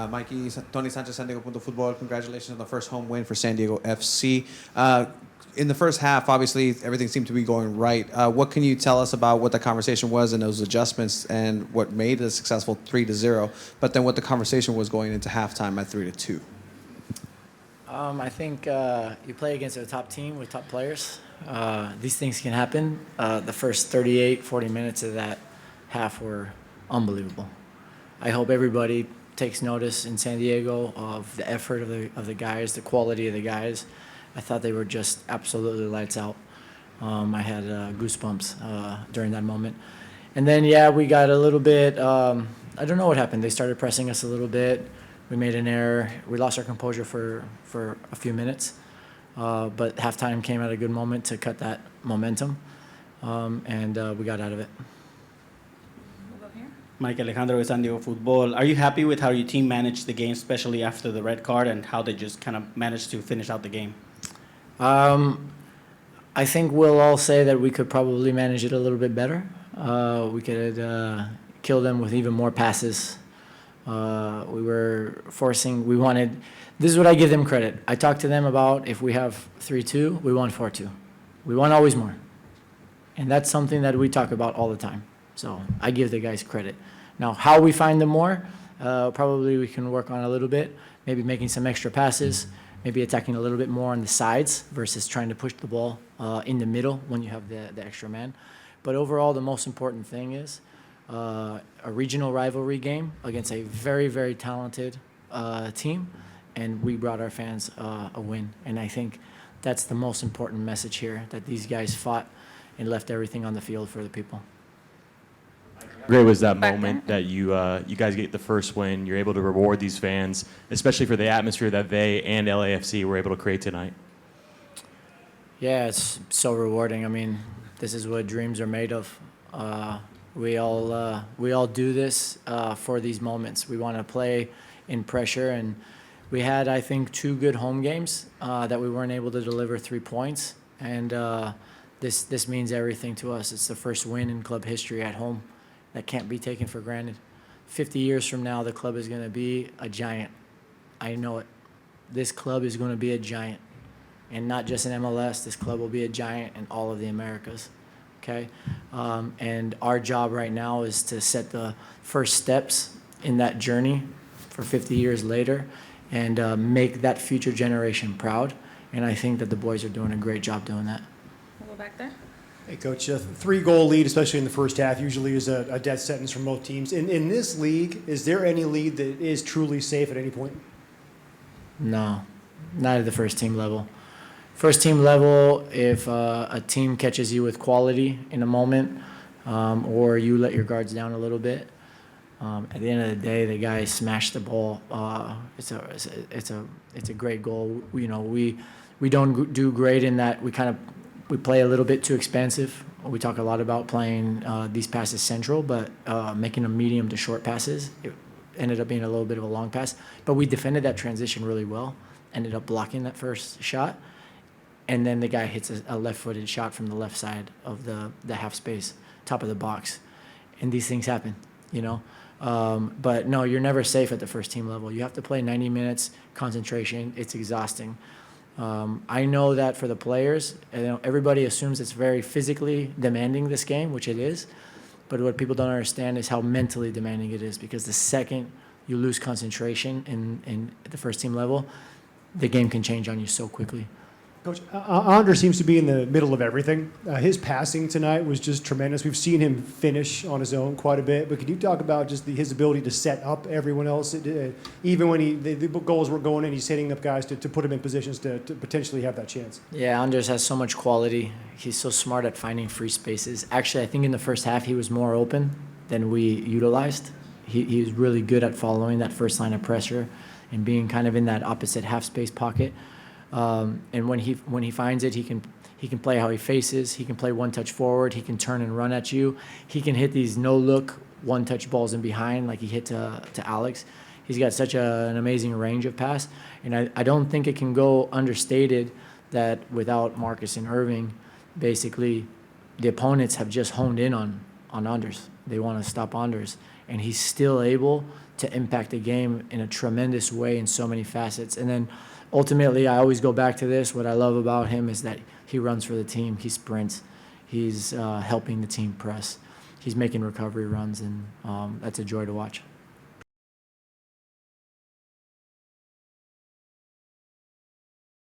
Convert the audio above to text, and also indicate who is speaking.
Speaker 1: Mikey, Tony Sanchez, San Diego Punto Football. Congratulations on the first home win for San Diego FC. In the first half, obviously, everything seemed to be going right. What can you tell us about what the conversation was and those adjustments and what made it a successful 3-0, but then what the conversation was going into halftime at 3-2?
Speaker 2: I think you play against a top team with top players. These things can happen. The first 38, 40 minutes of that half were unbelievable. I hope everybody takes notice in San Diego of the effort of the guys, the quality of the guys. I thought they were just absolutely lights out. I had goosebumps during that moment. And then, yeah, we got a little bit, I don't know what happened. They started pressing us a little bit. We made an error. We lost our composure for a few minutes. But halftime came at a good moment to cut that momentum, and we got out of it.
Speaker 3: Mike Alejandro with San Diego Football. Are you happy with how your team managed the game, especially after the red card, and how they just kind of managed to finish out the game?
Speaker 2: I think we'll all say that we could probably manage it a little bit better. We could kill them with even more passes. We were forcing, this is what I give them credit. I talked to them about if we have 3-2, we want 4-2. We want always more. And that's something that we talk about all the time. So I give the guys credit. Now, how we find them more, probably we can work on a little bit, maybe making some extra passes, maybe attacking a little bit more on the sides versus trying to push the ball in the middle when you have the extra man. But overall, the most important thing is a regional rivalry game against a very, very talented team, and we brought our fans a win. And I think that's the most important message here, that these guys fought and left everything on the field for the people.
Speaker 4: Great was that moment that you guys get the first win. You're able to reward these fans, especially for the atmosphere that they and LAFC were able to create tonight.
Speaker 2: Yeah, it's so rewarding. I mean, this is what dreams are made of. We all do this for these moments. We want to play in pressure, and we had, I think, 2 good home games that we weren't able to deliver 3 points, and this means everything to us. It's the first win in club history at home. That can't be taken for granted. 50 years from now, the club is going to be a giant. I know it. This club is going to be a giant. And not just in MLS, this club will be a giant in all of the Americas. Okay? And our job right now is to set the first steps in that journey for 50 years later and make that future generation proud. And I think that the boys are doing a great job doing that.
Speaker 5: We'll go back there.
Speaker 6: Hey, Coach, a 3-goal lead, especially in the first half, usually is a death sentence for both teams. In this league, is there any lead that is truly safe at any point?
Speaker 2: No, not at the first team level. First team level, if a team catches you with quality in a moment, or you let your guards down a little bit, at the end of the day, the guy smashed the ball. It's a great goal. You know, we don't do great in that we play a little bit too expansive. We talk a lot about playing these passes central, but making them medium to short passes. It ended up being a little bit of a long pass. But we defended that transition really well, ended up blocking that first shot, and then the guy hits a left-footed shot from the left side of the half space, top of the box. And these things happen, you know. But no, you're never safe at the first team level. You have to play 90 minutes, concentration. It's exhausting. I know that for the players, everybody assumes it's very physically demanding, this game, which it is. But what people don't understand is how mentally demanding it is, because the second you lose concentration in the first team level, the game can change on you so quickly.
Speaker 6: Coach, Anders seems to be in the middle of everything. His passing tonight was just tremendous. We've seen him finish on his own quite a bit, but could you talk about just his ability to set up everyone else? Even when the goals were going in, he's hitting up guys to put him in positions to potentially have that chance.
Speaker 2: Yeah, Anders has so much quality. He's so smart at finding free spaces. Actually, I think in the first half he was more open than we utilized. He was really good at following that first line of pressure and being kind of in that opposite half space pocket. And when he finds it, he can play how he faces. He can play one touch forward. He can turn and run at you. He can hit these no look one touch balls in behind like he hit to Alex. He's got such an amazing range of pass, and I don't think it can go understated that without Marcus and Irving, basically the opponents have just honed in on Anders. They want to stop Anders, and he's still able to impact the game in a tremendous way in so many facets. And then ultimately, I always go back to this. What I love about him is that he runs for the team. He sprints. He's helping the team press. He's making recovery runs, and that's a joy to watch.